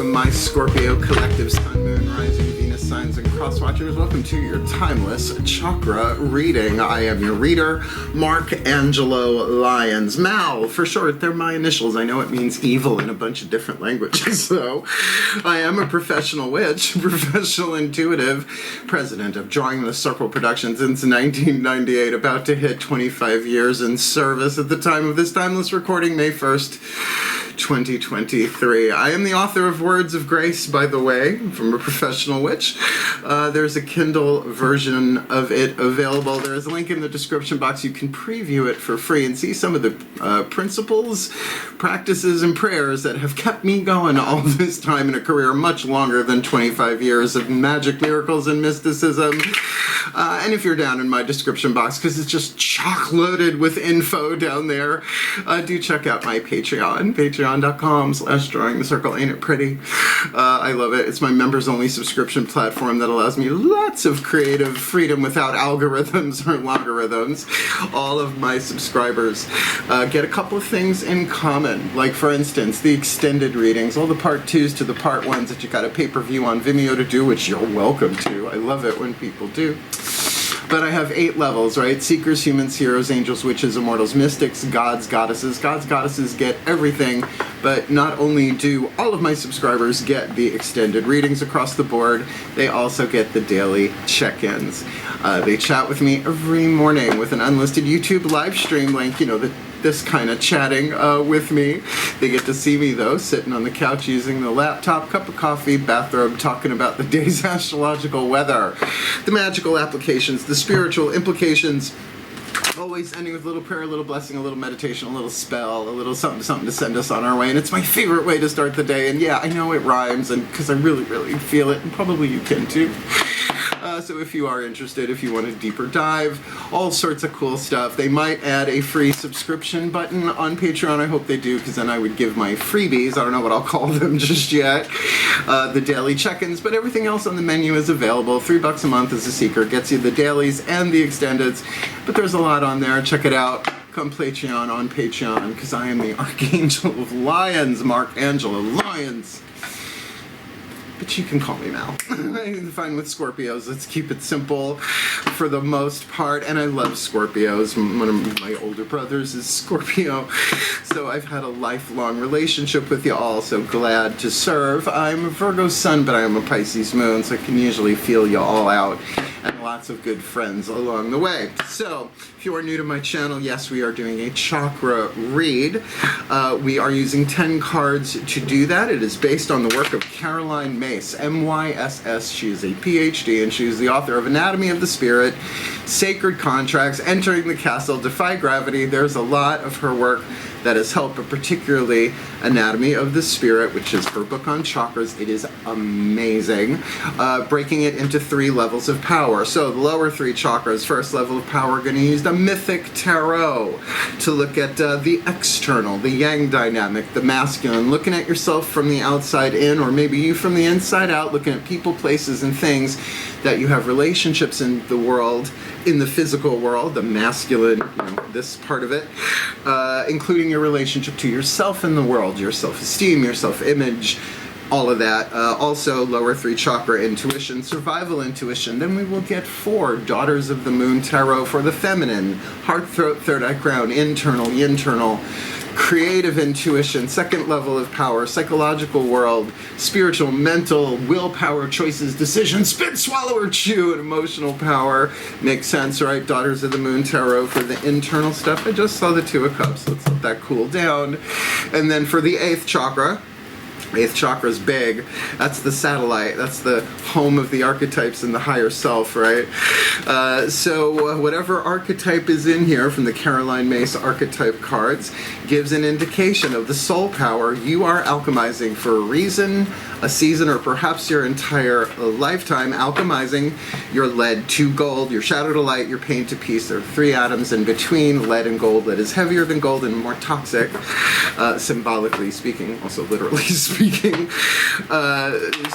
welcome my Scorpio collective Sun, Moon, Rising, Venus signs, and cross watchers. Welcome to your Timeless Chakra Reading. I am your reader, Mark Angelo Lyons. Mal, for short, they're my initials. I know it means evil in a bunch of different languages, so I am a professional witch, professional intuitive, president of Drawing the Circle Productions since 1998, about to hit 25 years in service at the time of this timeless recording, May 1st. 2023. I am the author of Words of Grace, by the way, from a professional witch. There's a Kindle version of it available. There's a link in the description box. You can preview it for free and see some of the principles, practices, and prayers that have kept me going all this time in a career much longer than 25 years of magic, miracles, and mysticism. And if you're down in my description box, because it's just chock-loaded with info down there, do check out my Patreon, patreon.com/drawing the circle. Ain't it pretty? I love it. It's my members-only subscription platform that allows me lots of creative freedom without algorithms or logarithms. All of my subscribers get a couple of things in common, like, for instance, the extended readings, all the part 2s to the part 1s that you got a pay-per-view on Vimeo to do, which you're welcome to. I love it when people do. But I have 8 levels, right? Seekers, humans, heroes, angels, witches, immortals, mystics, gods, goddesses. Gods, goddesses get everything, but not only do all of my subscribers get the extended readings across the board, they also get the daily check-ins. They chat with me every morning with an unlisted YouTube live stream link, you know, this kind of chatting with me. They get to see me, though, sitting on the couch using the laptop, cup of coffee, bathrobe, talking about the day's astrological weather, the magical applications, the spiritual implications, always ending with a little prayer, a little blessing, a little meditation, a little spell, a little something to send us on our way. And it's my favorite way to start the day. And yeah, I know it rhymes, and because I really, really feel it, and probably you can too. So if you are interested, if you want a deeper dive, all sorts of cool stuff. They might add a free subscription button on Patreon. I hope they do, because then I would give my freebies. I don't know what I'll call them just yet. The daily check-ins, but everything else on the menu is available. $3 a month as a seeker gets you the dailies and the extendeds. But there's a lot on there. Check it out. Come Patreon on Patreon, because I am the Archangel of Lyons, Mark Angelo Lyons. But you can call me Mal. I'm fine with Scorpios. Let's keep it simple for the most part. And I love Scorpios. One of my older brothers is Scorpio. So I've had a lifelong relationship with you all. So glad to serve. I'm a Virgo Sun, but I am a Pisces Moon. So I can usually feel you all out. And lots of good friends along the way. So if you are new to my channel, yes, we are doing a chakra read. We are using 10 cards to do that. It is based on the work of Caroline Myss, M-Y-S-S. She is a PhD, and she is the author of Anatomy of the Spirit, Sacred Contracts, Entering the Castle, Defy Gravity. There's a lot of her work that has helped, but particularly Anatomy of the Spirit, which is her book on chakras. It is amazing. Breaking it into 3 levels of power. So the lower 3 chakras, first level of power, we're going to use the mythic tarot to look at the external, the yang dynamic, the masculine, looking at yourself from the outside in, or maybe you from the inside out, looking at people, places, and things that you have relationships in the world, in the physical world, the masculine, you know, this part of it, including your relationship to yourself in the world, your self-esteem, your self-image, all of that. Also, lower 3 chakra intuition, survival intuition. Then we will get 4 Daughters of the Moon tarot for the feminine, heart, throat, third eye, crown, internal, internal, creative intuition, second level of power, psychological world, spiritual, mental, willpower, choices, decisions, spit, swallow, or chew, and emotional power. Makes sense, right? Daughters of the Moon tarot for the internal stuff. I just saw the 2 of Cups. Let's let that cool down. And then for the 8th chakra, 8th chakra is big. That's the satellite. That's the home of the archetypes and the higher self, right? So whatever archetype is in here from the Caroline Myss archetype cards gives an indication of the soul power you are alchemizing for a reason, a season, or perhaps your entire lifetime. Alchemizing your lead to gold, your shadow to light, your pain to peace. There are 3 atoms in between lead and gold. Lead is heavier than gold and more toxic, symbolically speaking, also literally speaking.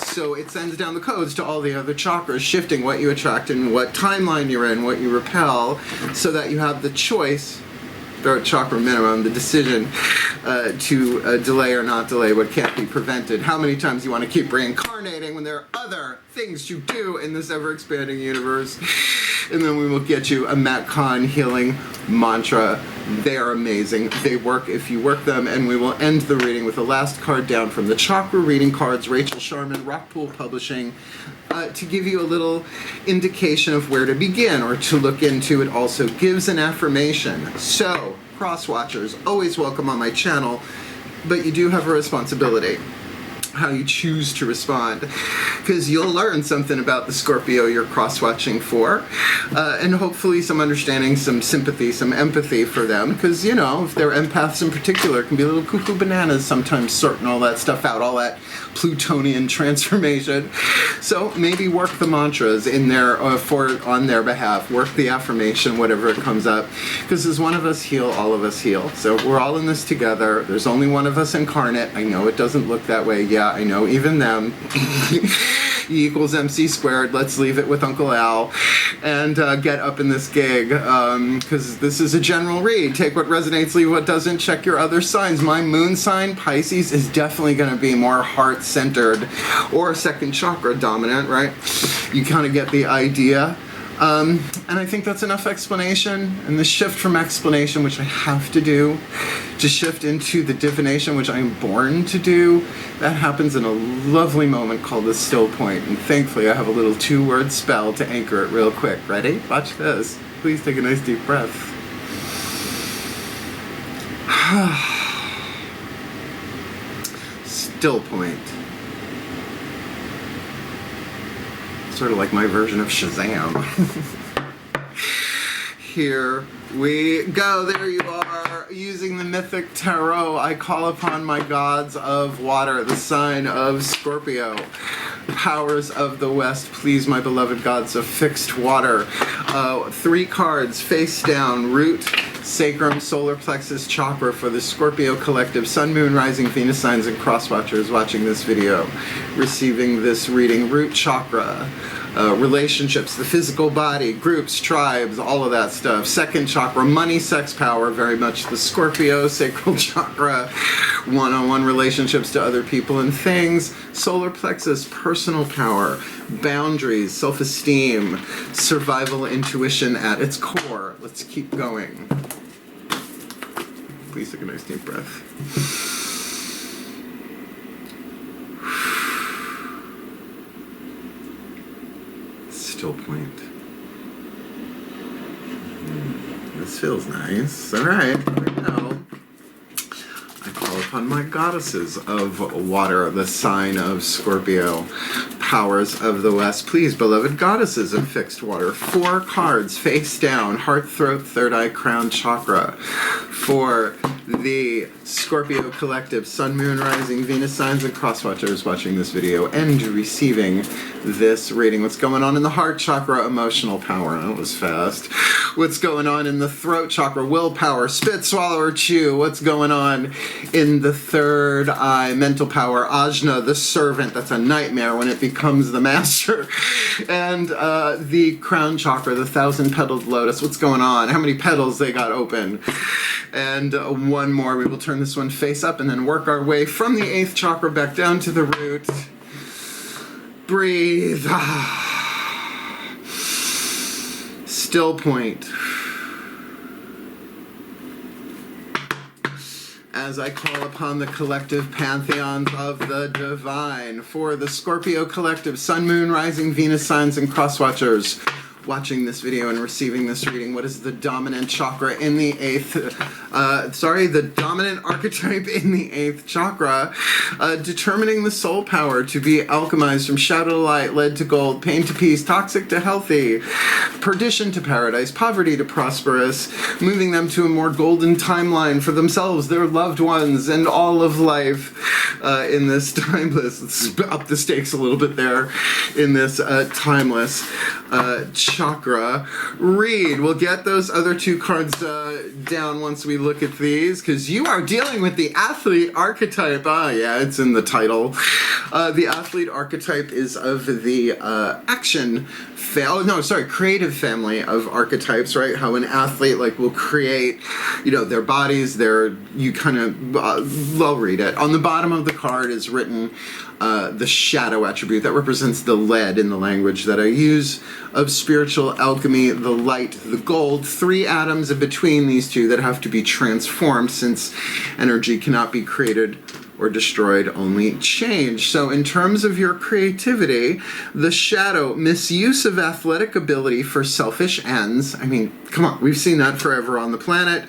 So it sends down the codes to all the other chakras, shifting what you attract and what timeline you're in, what you repel, so that you have the choice throat chakra minimum, the decision to delay or not delay what can't be prevented. How many times you want to keep reincarnating when there are other things to do in this ever-expanding universe? And then we will get you a Matt Kahn healing mantra. They are amazing. They work if you work them. And we will end the reading with the last card down from the Chakra Reading Cards, Rachel Sharman, Rockpool Publishing, to give you a little indication of where to begin or to look into. It also gives an affirmation. So, cross-watchers, always welcome on my channel, but you do have a responsibility how you choose to respond, because you'll learn something about the Scorpio you're cross-watching for, and hopefully some understanding, some sympathy, some empathy for them, because, you know, if they're empaths in particular, it can be a little cuckoo bananas sometimes sorting all that stuff out, all that Plutonian transformation. So maybe work the mantras in there on their behalf, work the affirmation, whatever it comes up, because as one of us heal, all of us heal. So we're all in this together. There's only one of us incarnate. I know it doesn't look that way. Yeah, I know, even them. E equals MC squared. Let's leave it with Uncle Al and get up in this gig, because this is a general read. Take what resonates, leave what doesn't. Check your other signs. My moon sign, Pisces, is definitely going to be more heart-centered or second chakra dominant, right? You kind of get the idea. And I think that's enough explanation. And the shift from explanation, which I have to do, to shift into the divination, which I am born to do, that happens in a lovely moment called the still point. And thankfully I have a little 2-word spell to anchor it real quick. Ready? Watch this. Please take a nice deep breath. Still point. Sort of like my version of Shazam. Here we go. There you are. Using the mythic tarot, I call upon my gods of water, the sign of Scorpio. Powers of the West, please, my beloved gods of fixed water. 3 cards, face down, root, sacrum, solar plexus, chakra for the Scorpio collective, sun, moon, rising, Venus signs, and cross-watchers watching this video, receiving this reading. Root chakra, relationships, the physical body, groups, tribes, all of that stuff. Second chakra, money, sex, power, very much the Scorpio. Sacral chakra, one-on-one relationships to other people and things. Solar plexus, personal power, boundaries, self-esteem, survival, intuition at its core. Let's keep going. Please take a nice deep breath. Still point. This feels nice. All right, here we go. I call upon my goddesses of water, the sign of Scorpio. Powers of the West, please, beloved goddesses of fixed water. 4 cards, face down, heart, throat, third eye, crown, chakra. For the Scorpio collective, sun, moon, rising, Venus signs, and cross-watchers watching this video and receiving this reading. What's going on in the heart chakra? Emotional power. That was fast. What's going on in the throat chakra? Willpower. Spit, swallow, or chew. What's going on in the third eye? Mental power. Ajna, the servant. That's a nightmare when it becomes the master. And the crown chakra, the 1,000-petaled lotus. What's going on? How many petals they got open? And one more. We will turn this one face up and then work our way from the 8th chakra back down to the root. Breathe. Still point. As I call upon the collective pantheons of the divine for the Scorpio collective, sun, moon, rising, Venus signs, and cross-watchers watching this video and receiving this reading. What is the dominant chakra in the 8th, the dominant archetype in the 8th chakra, determining the soul power to be alchemized from shadow to light, lead to gold, pain to peace, toxic to healthy, perdition to paradise, poverty to prosperous, moving them to a more golden timeline for themselves, their loved ones, and all of life in this timeless, let's up the stakes a little bit there, in this timeless chakra read. We'll get those other 2 cards down once we look at these, because you are dealing with the athlete archetype. Yeah, it's in the title. The athlete archetype is of the creative family of archetypes, right? How an athlete like will create, you know, their bodies, you kind of, I'll read it. On the bottom of the card is written the shadow attribute that represents the lead in the language that I use of spiritual alchemy, the light, the gold, 3 atoms in between these two that have to be transformed, since energy cannot be created or destroyed, only changed. So in terms of your creativity, the shadow, misuse of athletic ability for selfish ends. I mean, come on, we've seen that forever on the planet.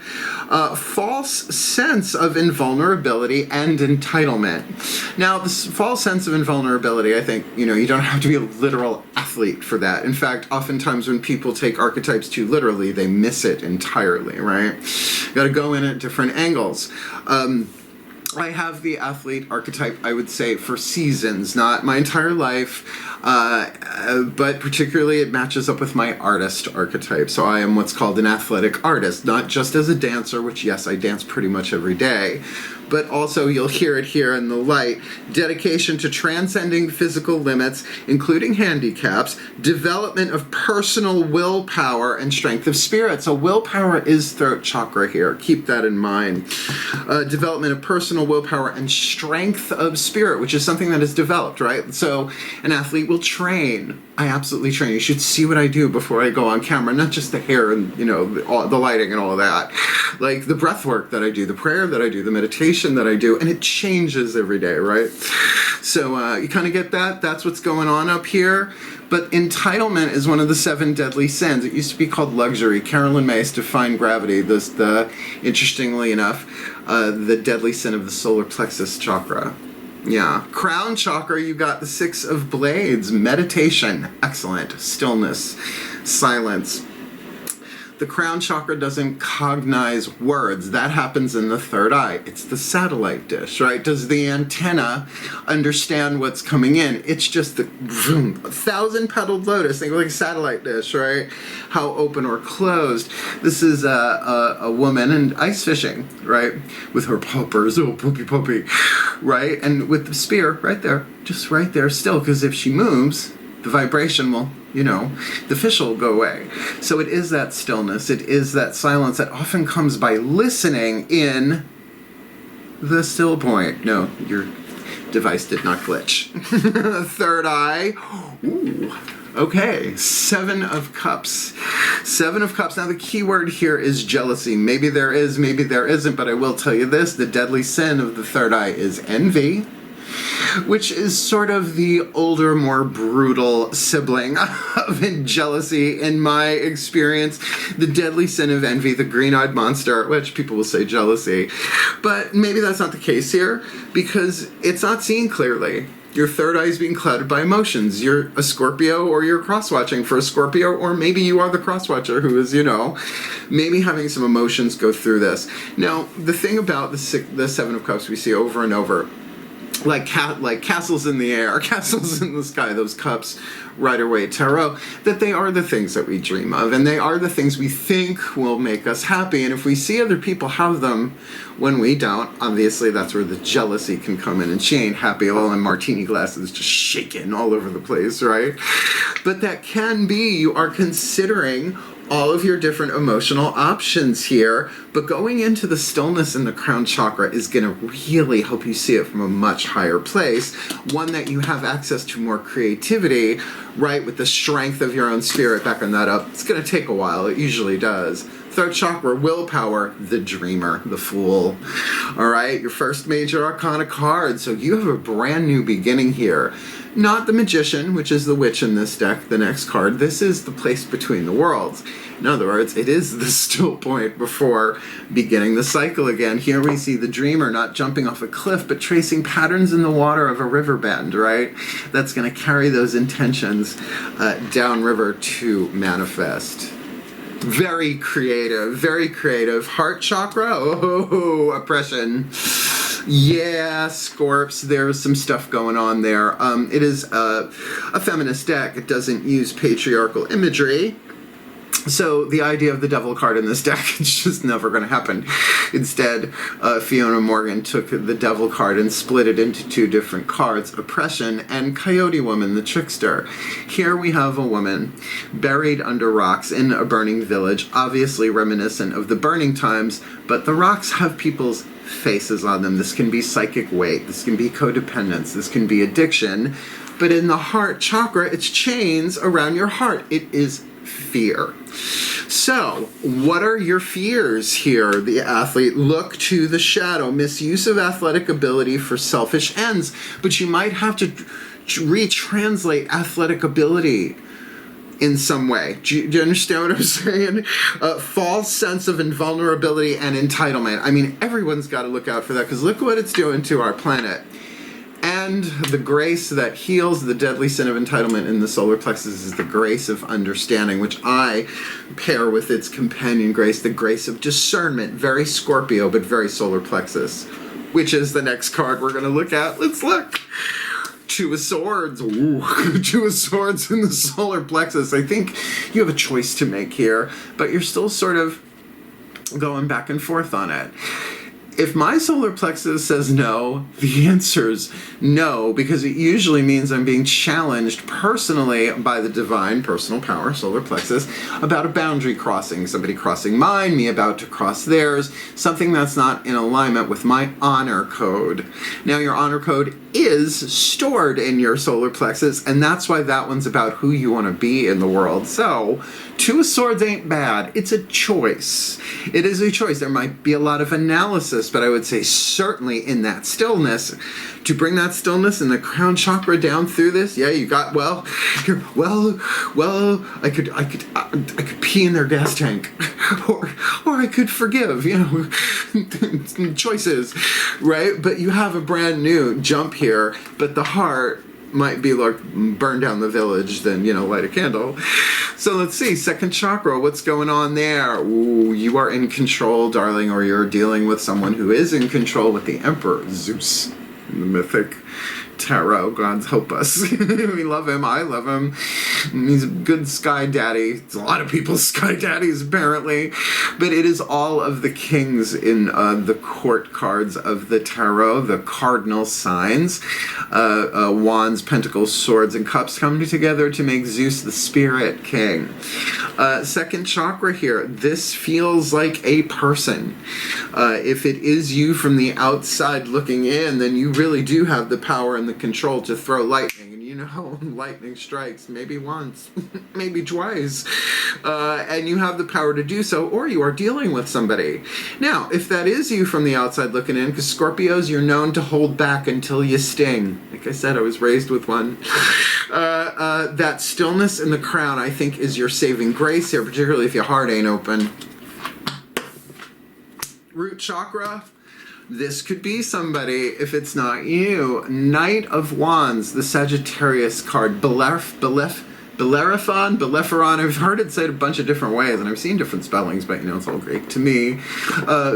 False sense of invulnerability and entitlement. Now, this false sense of invulnerability, I think, you know, you don't have to be a literal athlete for that. In fact, oftentimes when people take archetypes too literally, they miss it entirely, right? You gotta go in at different angles. I have the athlete archetype, I would say, for seasons, not my entire life, but particularly it matches up with my artist archetype. So I am what's called an athletic artist, not just as a dancer, which, yes, I dance pretty much every day, but also you'll hear it here in the light. Dedication to transcending physical limits, including handicaps, development of personal willpower and strength of spirit. So willpower is throat chakra here. Keep that in mind. Development of personal willpower and strength of spirit, which is something that is developed, right? So an athlete will train. I absolutely train. You should see what I do before I go on camera, not just the hair and, you know, the lighting and all of that. Like the breath work that I do, the prayer that I do, the meditation that I do, and it changes every day, right? So you kind of get that? That's what's going on up here. But entitlement is one of the 7 deadly sins. It used to be called luxury. Carolyn Myss defined gravity. Interestingly enough, the deadly sin of the solar plexus chakra. Yeah. Crown chakra, you got the 6 of blades. Meditation. Excellent. Stillness. Silence. The crown chakra doesn't cognize words. That happens in the 3rd eye. It's the satellite dish, right? Does the antenna understand what's coming in? It's just the 1,000-petaled lotus. Think of like a satellite dish, right? How open or closed. This is a woman and ice fishing, right? With her poppers, oh, puppy, right? And with the spear right there, just right there still, because if she moves, the vibration will, you know, the fish will go away. So it is that stillness, it is that silence that often comes by listening in the still point. No, your device did not glitch. 3rd eye. Ooh. Okay, 7 of Cups. 7 of Cups. Now the key word here is jealousy. Maybe there is, maybe there isn't, but I will tell you this. The deadly sin of the 3rd eye is envy, which is sort of the older, more brutal sibling of jealousy in my experience. The deadly sin of envy, the green-eyed monster, which people will say jealousy. But maybe that's not the case here, because it's not seen clearly. Your 3rd eye is being clouded by emotions. You're a Scorpio, or you're cross-watching for a Scorpio, or maybe you are the cross-watcher who is, you know, maybe having some emotions go through this. Now, the thing about the 7 of Cups we see over and over, like castles in the air, castles in the sky, those cups, Rider-Waite Tarot, that they are the things that we dream of, and they are the things we think will make us happy. And if we see other people have them when we don't, obviously that's where the jealousy can come in, and she ain't happy, all in martini glasses just shaking all over the place, right? But that can be, you are considering all of your different emotional options here, but going into the stillness in the crown chakra is going to really help you see it from a much higher place, one that you have access to more creativity, right, with the strength of your own spirit, backing that up. It's going to take a while, it usually does. 3rd chakra, willpower, the dreamer, the fool. All right, your first major arcana card, so you have a brand new beginning here. Not the magician, which is the witch in this deck, the next card. This is the place between the worlds. In other words, it is the still point before beginning the cycle again. Here we see the dreamer not jumping off a cliff, but tracing patterns in the water of a river bend, right? That's going to carry those intentions downriver to manifest. Very creative, very creative. Heart chakra, oh, oppression. Yeah, Scorps, there's some stuff going on there. It is a feminist deck. It doesn't use patriarchal imagery. So the idea of the devil card in this deck is just never going to happen. Instead, Fiona Morgan took the devil card and split it into two different cards, Oppression and Coyote Woman, the Trickster. Here we have a woman buried under rocks in a burning village, obviously reminiscent of the burning times, but the rocks have people's faces on them. This can be psychic weight, this can be codependence, this can be addiction, but in the heart chakra, it's chains around your heart. It is fear. So, what are your fears here? The athlete, look to the shadow, misuse of athletic ability for selfish ends, but you might have to retranslate athletic ability in some way. Do you understand what I'm saying? False sense of invulnerability and entitlement. I mean, everyone's got to look out for that, because look what it's doing to our planet. And the grace that heals the deadly sin of entitlement in the solar plexus is the grace of understanding, which I pair with its companion grace, the grace of discernment. Very Scorpio, but very solar plexus, which is the next card we're going to look at. Let's look. Two of Swords. Ooh, Two of Swords in the solar plexus. I think you have a choice to make here, but you're still sort of going back and forth on it. If my solar plexus says no, the answer's no, because it usually means I'm being challenged personally by the divine personal power, solar plexus, about a boundary crossing, somebody crossing mine, me about to cross theirs, something that's not in alignment with my honor code. Now, your honor code is stored in your solar plexus, and that's why that one's about who you want to be in the world. So, Two of Swords ain't bad. It's a choice. It is a choice. There might be a lot of analysis, but I would say certainly in that stillness, to bring that stillness and the crown chakra down through this, yeah, you got, well, I could pee in their gas tank, or I could forgive, choices, right? But you have a brand new jump here, but the heart might be like burn down the village, then light a candle. So let's see, second chakra, what's going on there? Ooh, you are in control, darling, or you're dealing with someone who is in control with the Emperor, Zeus, the mythic tarot. God help us. We love him. I love him. He's a good sky daddy. It's a lot of people's sky daddies, apparently. But it is all of the kings in the court cards of the tarot, the cardinal signs. Wands, Pentacles, Swords, and Cups come together to make Zeus the spirit king. Second chakra here. This feels like a person. If it is you from the outside looking in, then you really do have the power and the control to throw lightning. And lightning strikes maybe once, maybe twice. And you have the power to do so, or you are dealing with somebody. Now, if that is you from the outside looking in, because Scorpios, you're known to hold back until you sting. Like I said, I was raised with one. That stillness in the crown, I think, is your saving grace here, particularly if your heart ain't open. Root chakra. This could be somebody if it's not you. Knight of Wands, the Sagittarius card. Bellerophon. I've heard it said a bunch of different ways, and I've seen different spellings, but it's all Greek to me.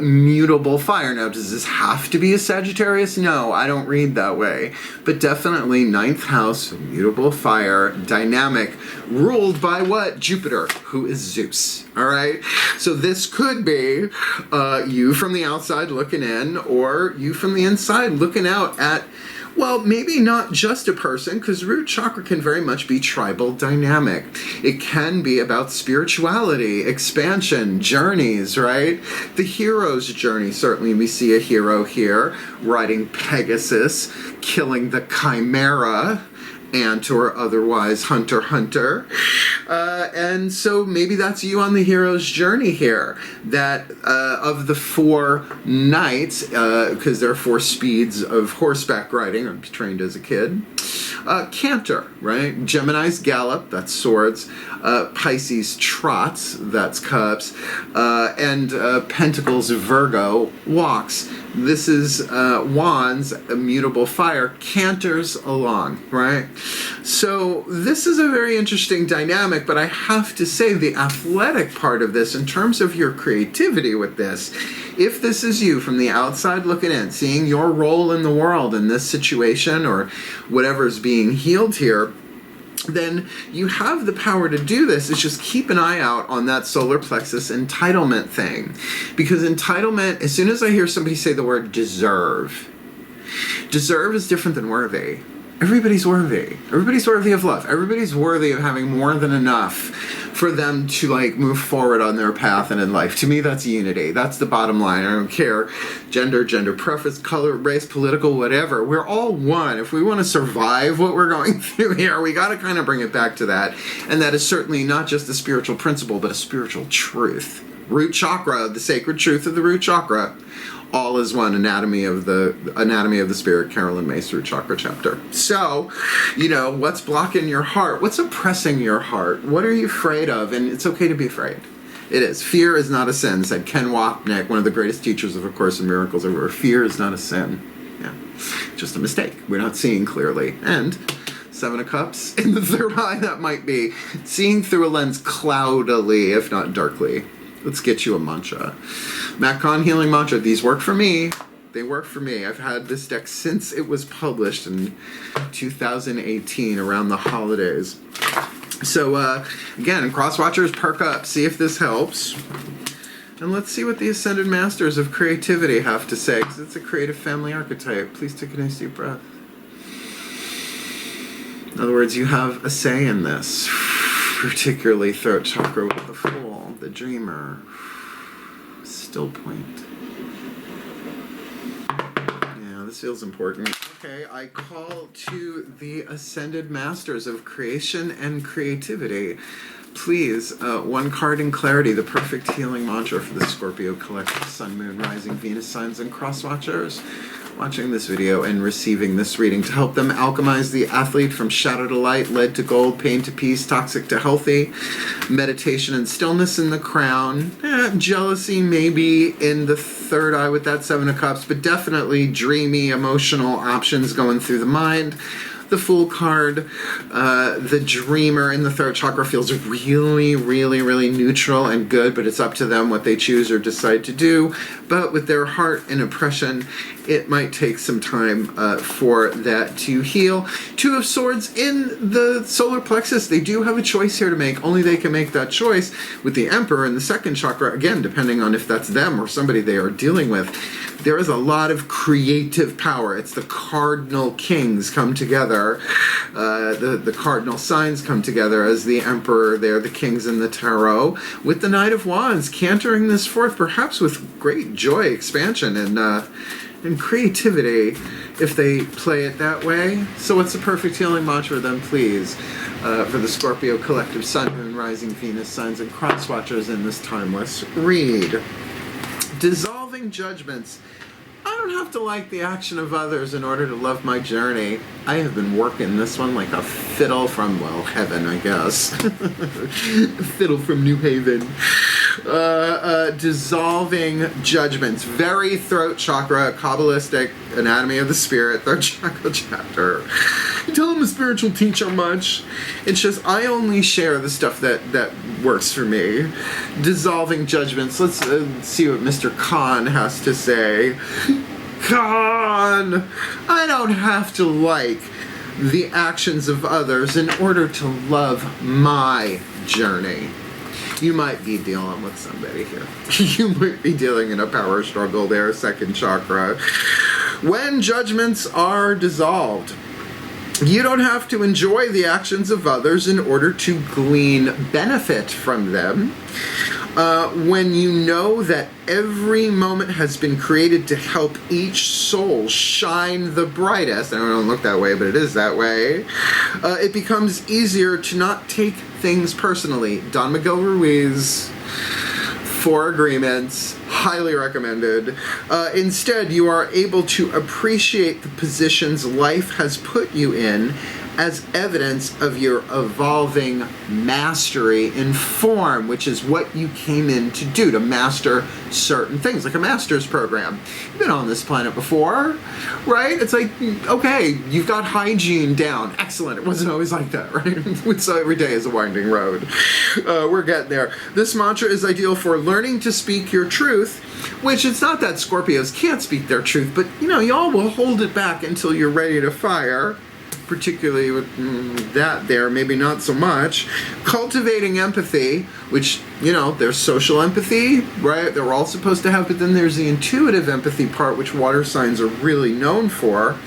Mutable fire. Now, does this have to be a Sagittarius? No, I don't read that way. But definitely 9th house, mutable fire, dynamic, ruled by what? Jupiter, who is Zeus. All right? So this could be you from the outside looking in, or you from the inside looking out at, well, maybe not just a person, because root chakra can very much be tribal dynamic. It can be about spirituality, expansion, journeys, right? The hero's journey. Certainly we see a hero here riding Pegasus, killing the Chimera, ant or otherwise hunter. And so maybe that's you on the hero's journey here. That of the 4 knights, because there are 4 speeds of horseback riding, I'm trained as a kid. Canter, right? Gemini's gallop, that's swords. Pisces trots, that's cups. And Pentacles Virgo walks. This is wands, immutable fire, canters along, right? So this is a very interesting dynamic, but I have to say the athletic part of this, in terms of your creativity with this, if this is you from the outside looking in, seeing your role in the world in this situation or whatever is being healed here, then you have the power to do this. It's just keep an eye out on that solar plexus entitlement thing. Because entitlement, as soon as I hear somebody say the word deserve is different than worthy. Everybody's worthy. Everybody's worthy of love. Everybody's worthy of having more than enough for them to like move forward on their path and in life. To me, that's unity. That's the bottom line. I don't care gender preference, color, race, political, whatever. We're all one. If we want to survive what we're going through here, we got to kind of bring it back to that. And that is certainly not just a spiritual principle, but a spiritual truth. Root chakra, the sacred truth of the root chakra. All is one. Anatomy of the Spirit, Carolyn Myss, root chakra chapter. So, what's blocking your heart? What's oppressing your heart? What are you afraid of? And it's okay to be afraid. It is. Fear is not a sin, said Ken Wapnick, one of the greatest teachers of A Course in Miracles ever. Fear is not a sin. Yeah, just a mistake. We're not seeing clearly. And Seven of Cups in the third eye, that might be seeing through a lens cloudily, if not darkly. Let's get you a mantra. Matt Kahn Healing Mantra. These work for me. They work for me. I've had this deck since it was published in 2018 around the holidays. So again, cross watchers, perk up. See if this helps. And let's see what the Ascended Masters of Creativity have to say, because it's a creative family archetype. Please take a nice deep breath. In other words, you have a say in this, particularly throat chakra with the Fool, the Dreamer, Still Point. Yeah, this feels important. Okay, I call to the Ascended Masters of Creation and Creativity. Please, one card in clarity, the perfect healing mantra for the Scorpio collective Sun, Moon, Rising, Venus signs and cross watchers watching this video and receiving this reading to help them alchemize the athlete from shadow to light, lead to gold, pain to peace, toxic to healthy, meditation and stillness in the crown, jealousy maybe in the third eye with that Seven of Cups, but definitely dreamy, emotional options going through the mind. The Fool card, the Dreamer in the third chakra feels really, really, really neutral and good, but it's up to them what they choose or decide to do. But with their heart in oppression, it might take some time for that to heal. Two of Swords in the solar plexus. They do have a choice here to make. Only they can make that choice. With the Emperor in the second chakra, again, depending on if that's them or somebody they are dealing with, there is a lot of creative power. It's the cardinal kings come together. The cardinal signs come together as the Emperor there, the kings in the tarot, with the Knight of Wands cantering this forth, perhaps with great joy, expansion, and creativity, if they play it that way. So what's the perfect healing mantra then, please, for the Scorpio collective Sun, Moon, Rising, Venus signs and cross watchers in this timeless read? Dissolving judgments. I don't have to like the action of others in order to love my journey. I have been working this one like a fiddle from, well, heaven, I guess. A fiddle from New Haven. Dissolving judgments. Very throat chakra, Kabbalistic anatomy of the spirit, third chakra chapter. You tell them a spiritual teacher much. It's just, I only share the stuff that works for me. Dissolving judgments. Let's see what Mr. Khan has to say. Khan! I don't have to like the actions of others in order to love my journey. You might be dealing with somebody here. You might be dealing in a power struggle there, second chakra. When judgments are dissolved, you don't have to enjoy the actions of others in order to glean benefit from them. When you know that every moment has been created to help each soul shine the brightest, I don't look that way, but it is that way, it becomes easier to not take things personally. Don Miguel Ruiz, 4 Agreements, highly recommended. Instead, you are able to appreciate the positions life has put you in as evidence of your evolving mastery in form, which is what you came in to do, to master certain things, like a master's program. You've been on this planet before, right? It's like, okay, you've got hygiene down. Excellent. It wasn't always like that, right? So every day is a winding road. We're getting there. This mantra is ideal for learning to speak your truth, which it's not that Scorpios can't speak their truth, but, y'all will hold it back until you're ready to fire. particularly with that there, maybe not so much. Cultivating empathy, which, you know, there's social empathy, right, that we're all supposed to have, but then there's the intuitive empathy part, which water signs are really known for.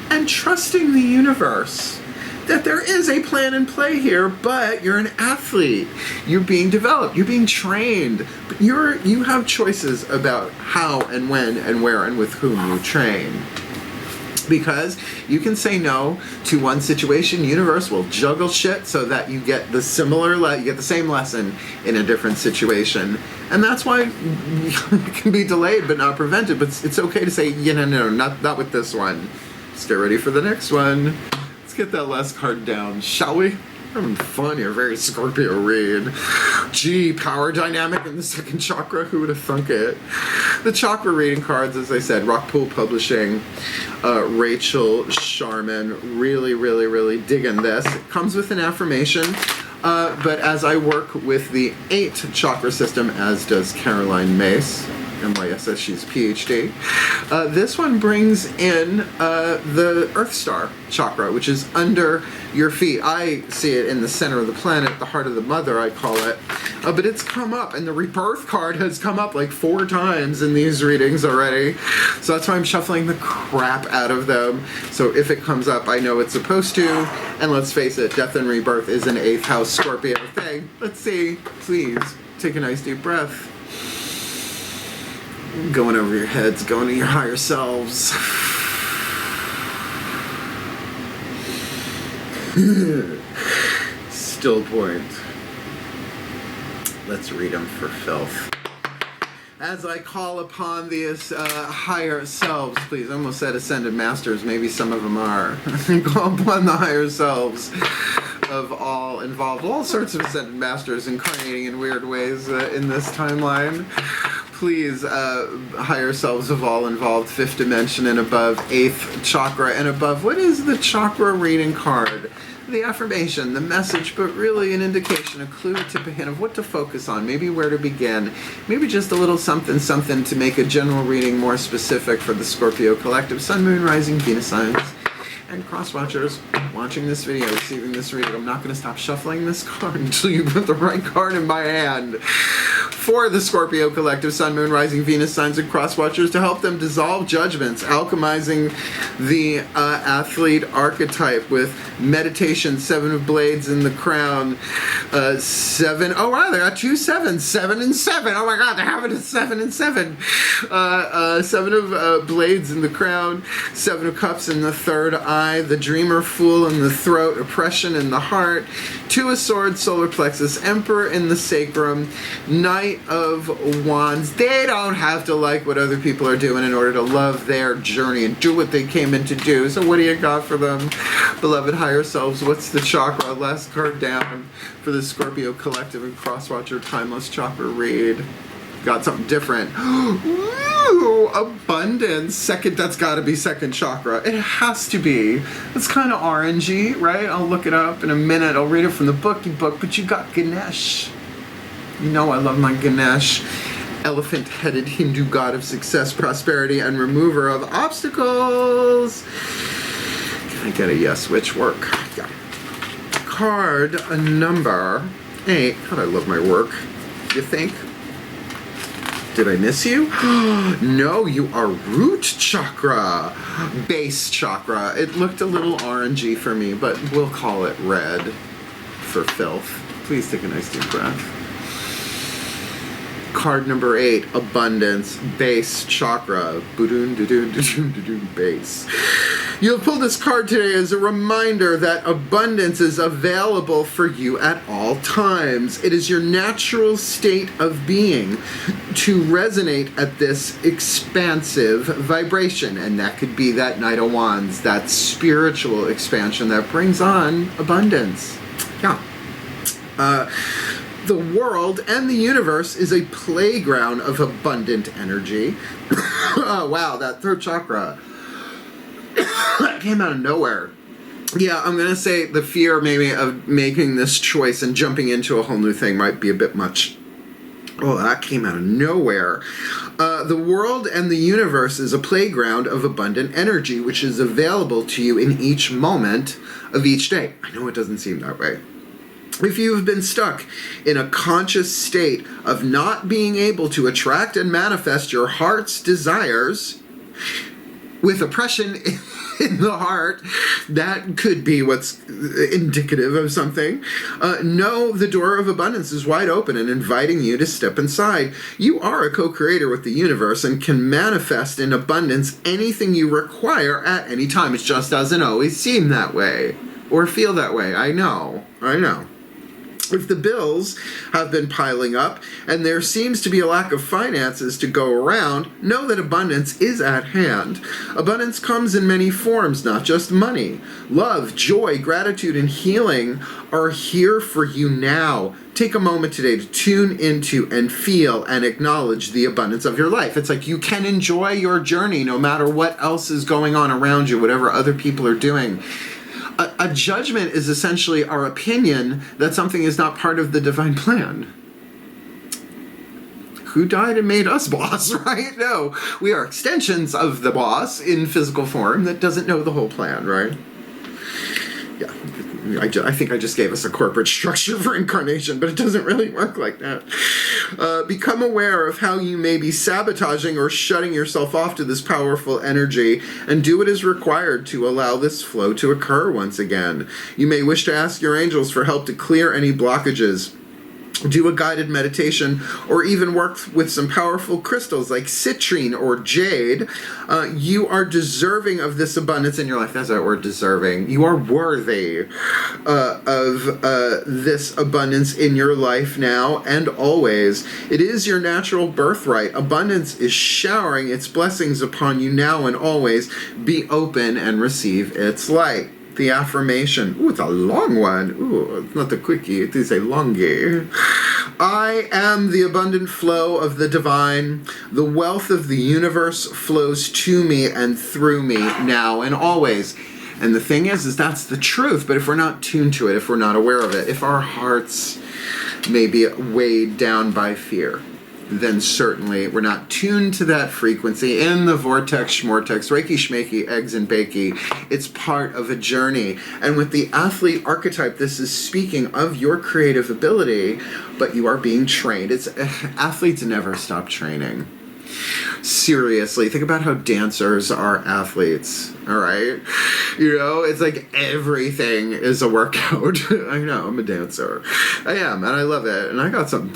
And trusting the universe, that there is a plan in play here, but you're an athlete. You're being developed. You're being trained. But you have choices about how and when and where and with whom you train. Because you can say no to one situation, universe will juggle shit so that you get the same lesson in a different situation. And that's why it can be delayed but not prevented. But it's okay to say, yeah, no, not with this one. Let's get ready for the next one. Let's get that last card down, shall we? Having fun here, very Scorpio read. Gee, power dynamic in the second chakra, who would have thunk it? The chakra reading cards, as I said, Rockpool Publishing, Rachel Sharman, really digging this. It comes with an affirmation, but as I work with the 8th chakra system, as does Caroline Myss, MYSS, she's PhD. This one brings in the Earth Star chakra, which is under your feet. I see it in the center of the planet, the heart of the mother, I call it. But it's come up, and the rebirth card has come up like 4 times in these readings already. So that's why I'm shuffling the crap out of them. So if it comes up, I know it's supposed to. And let's face it, death and rebirth is an 8th house Scorpio thing. Let's see. Please take a nice deep breath. Going over your heads, going to your higher selves. Still point. Let's read them for filth. As I call upon these higher selves, please, I almost said ascended masters, maybe some of them are. Call upon the higher selves of all involved, all sorts of ascended masters incarnating in weird ways in this timeline. Please, higher selves of all involved, 5th dimension and above, 8th chakra and above. What is the chakra reading card? The affirmation, the message, but really an indication, a clue, a tip, a hint of what to focus on, maybe where to begin, maybe just a little something to make a general reading more specific for the Scorpio collective, Sun, Moon, Rising, Venus signs, and cross-watchers watching this video, receiving this reading. I'm not going to stop shuffling this card until you put the right card in my hand. For the Scorpio collective, Sun, Moon, Rising, Venus signs, and cross-watchers to help them dissolve judgments, alchemizing the athlete archetype with meditation, 7 of blades in the crown, 7, oh wow, they got 2 7s, 7 and 7, oh my god, they're having a 7 and 7, 7 of blades in the crown, 7 of cups in the third eye, the dreamer fool in the throat, oppression in the heart, 2 of swords, solar plexus, emperor in the sacrum, Knight of Wands. They don't have to like what other people are doing in order to love their journey and do what they came in to do. So what do you got for them, beloved higher selves? What's the chakra? Last card down for the Scorpio collective and crosswatcher Timeless Chakra Read. Got something different. Ooh, abundance. Second, that's got to be second chakra. It has to be. It's kind of orangey, right? I'll look it up in a minute. I'll read it from the bookie book, but you got Ganesh. You know I love my Ganesh, elephant-headed Hindu god of success, prosperity, and remover of obstacles. Can I get a yes? Which work? Yeah. Card number 8. God, I love my work. You think? Did I miss you? No, you are root chakra, base chakra. It looked a little orangey for me, but we'll call it red for filth. Please take a nice deep breath. Card number 8, abundance, base chakra, base. You have pulled this card today as a reminder that abundance is available for you at all times. It is your natural state of being to resonate at this expansive vibration, and that could be that Knight of Wands, that spiritual expansion that brings on abundance. Yeah. The world and the universe is a playground of abundant energy. Oh, wow, that throat chakra. That came out of nowhere. Yeah, I'm going to say the fear maybe of making this choice and jumping into a whole new thing might be a bit much. Oh, that came out of nowhere. The world and the universe is a playground of abundant energy, which is available to you in each moment of each day. I know it doesn't seem that way. If you have been stuck in a conscious state of not being able to attract and manifest your heart's desires, with oppression in the heart, that could be what's indicative of something. No, the door of abundance is wide open and inviting you to step inside. You are a co-creator with the universe and can manifest in abundance anything you require at any time. It just doesn't always seem that way or feel that way. I know. If the bills have been piling up and there seems to be a lack of finances to go around, know that abundance is at hand. Abundance comes in many forms, not just money. Love, joy, gratitude, and healing are here for you now. Take a moment today to tune into and feel and acknowledge the abundance of your life. It's like you can enjoy your journey no matter what else is going on around you, whatever other people are doing. A judgment is essentially our opinion that something is not part of the divine plan. Who died and made us boss, right? No, we are extensions of the boss in physical form that doesn't know the whole plan, right? Yeah, I think I just gave us a corporate structure for incarnation, but it doesn't really work like that. Become aware of how you may be sabotaging or shutting yourself off to this powerful energy and do what is required to allow this flow to occur once again. You may wish to ask your angels for help to clear any blockages. Do a guided meditation, or even work with some powerful crystals like citrine or jade. You are deserving of this abundance in your life. That's that word, deserving. You are worthy of this abundance in your life now and always. It is your natural birthright. Abundance is showering its blessings upon you now and always. Be open and receive its light. The affirmation. Ooh, it's a long one. Ooh, it's not the quickie. It is a longie. I am the abundant flow of the divine. The wealth of the universe flows to me and through me now and always. And the thing is that's the truth. But if we're not tuned to it, if we're not aware of it, if our hearts may be weighed down by fear, then certainly we're not tuned to that frequency in the vortex, schmortex, reiki, schmakey, eggs and bakey. It's part of a journey. And with the athlete archetype, this is speaking of your creative ability, but you are being trained. Athletes never stop training. Seriously, think about how dancers are athletes, all right? You know, it's like everything is a workout. I know, I'm a dancer. I am, and I love it. And I got some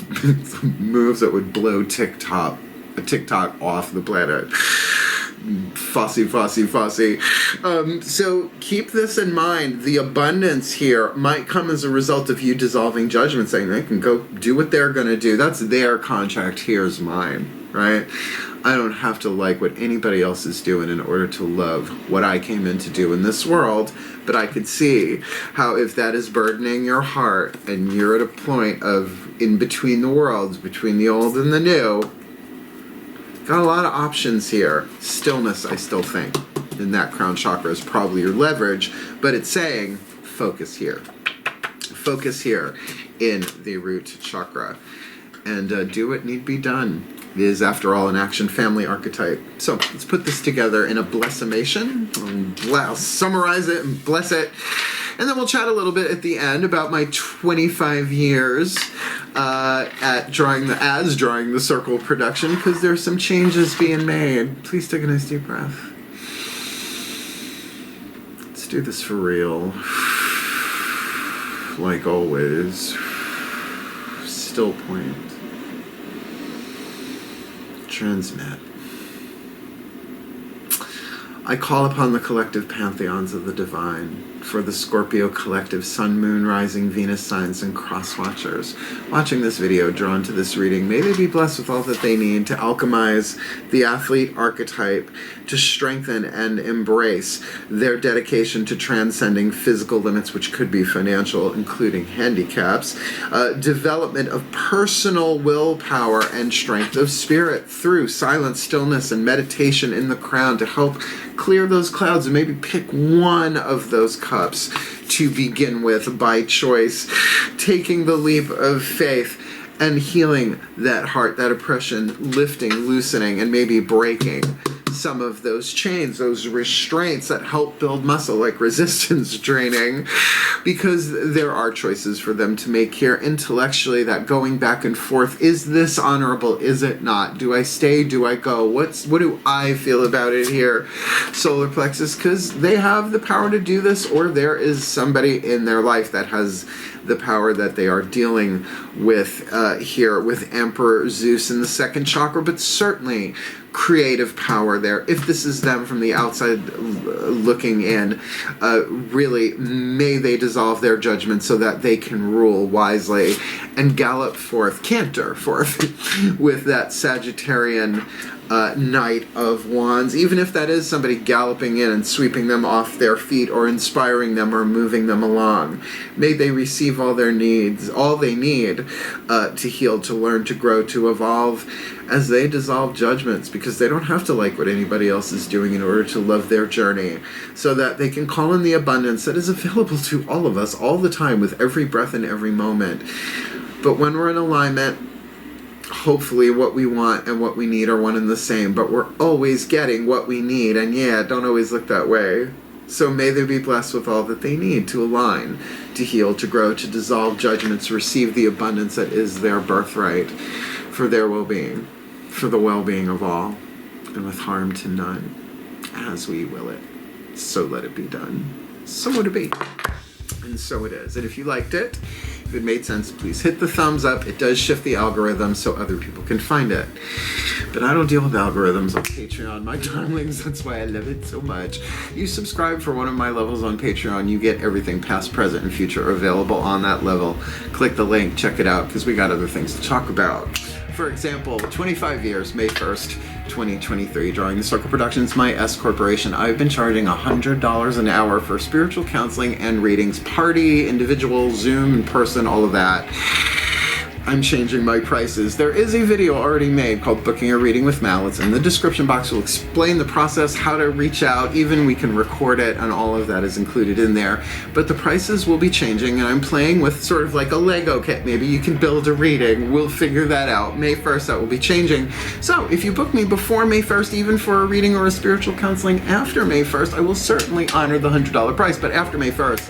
moves that would blow TikTok off the planet. Fussy. So keep this in mind. The abundance here might come as a result of you dissolving judgment, saying they can go do what they're going to do. That's their contract. Here's mine, right? I don't have to like what anybody else is doing in order to love what I came in to do in this world. But I could see how if that is burdening your heart and you're at a point of in between the worlds, between the old and the new, got a lot of options here. Stillness, I still think, in that crown chakra is probably your leverage, but it's saying focus here. Focus here in the root chakra and do what need be done. It is, after all, an action family archetype. So let's put this together in a blessimation. I'll summarize it and bless it. And then we'll chat a little bit at the end about my 25 years at drawing the circle production, because there's some changes being made. Please take a nice deep breath. Let's do this for real. Like always. Still point. Transmit. I call upon the collective pantheons of the divine for the Scorpio collective sun, moon, rising, Venus signs, and cross watchers watching this video, drawn to this reading. May they be blessed with all that they need to alchemize the athlete archetype, to strengthen and embrace their dedication to transcending physical limits, which could be financial, including handicaps, development of personal willpower and strength of spirit through silence, stillness, and meditation in the crown to help clear those clouds, and maybe pick one of those cups to begin with by choice, taking the leap of faith and healing that heart, that oppression, lifting, loosening, and maybe breaking some of those chains, those restraints that help build muscle, like resistance training, because there are choices for them to make here intellectually, that going back and forth, is this honorable, is it not, do I stay, do I go, what do I feel about it here, solar plexus, because they have the power to do this, or there is somebody in their life that has the power that they are dealing with here with Emperor Zeus in the second chakra, but certainly creative power there. If this is them from the outside looking in, really, may they dissolve their judgment so that they can rule wisely and gallop forth, canter forth with that Sagittarian Knight of Wands, even if that is somebody galloping in and sweeping them off their feet or inspiring them or moving them along. May they receive all their needs, all they need to heal, to learn, to grow, to evolve as they dissolve judgments, because they don't have to like what anybody else is doing in order to love their journey, so that they can call in the abundance that is available to all of us all the time with every breath and every moment. But when we're in alignment, hopefully what we want and what we need are one and the same, but we're always getting what we need, and yeah, don't always look that way. So may they be blessed with all that they need to align, to heal, to grow, to dissolve judgments, receive the abundance that is their birthright for their well-being, for the well-being of all, and with harm to none, as we will it. So let it be done. So would it be. And so it is. And if you liked it, if it made sense, please hit the thumbs up. It does shift the algorithm so other people can find it. But I don't deal with algorithms on Patreon, my darlings. That's why I love it so much. You subscribe for one of my levels on Patreon, you get everything past, present, and future available on that level. Click the link, check it out, because we got other things to talk about. For example, 25 years, May 1st, 2023, Drawing the Circle Productions, my S Corporation. I've been charging $100 an hour for spiritual counseling and readings, party, individual, Zoom, in person, all of that. I'm changing my prices. There is a video already made called Booking a Reading with Mal. It's in the description box. We'll explain the process, how to reach out, even we can record it, and all of that is included in there. But the prices will be changing, and I'm playing with sort of like a Lego kit. Maybe you can build a reading. We'll figure that out. May 1st, that will be changing. So if you book me before May 1st, even for a reading or a spiritual counseling after May 1st, I will certainly honor the $100 price. But after May 1st,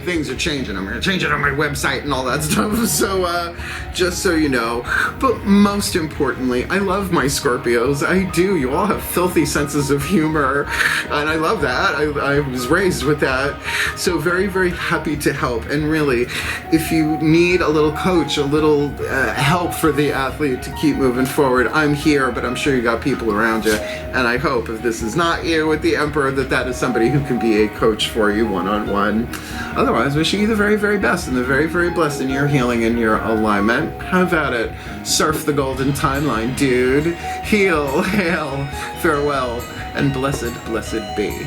things are changing. I'm going to change it on my website and all that stuff. So just so you know. But most importantly, I love my Scorpios. I do. You all have filthy senses of humor, and I love that. I was raised with that. So very, very happy to help. And really, if you need a little coach, a little help for the athlete to keep moving forward, I'm here, but I'm sure you got people around you. And I hope if this is not you with the Emperor, that is somebody who can be a coach for you one-on-one. Otherwise, wishing you the very, very best and the very, very blessed in your healing and your alignment. Have at it. Surf the golden timeline, dude. Heal, hail, farewell, and blessed, blessed be.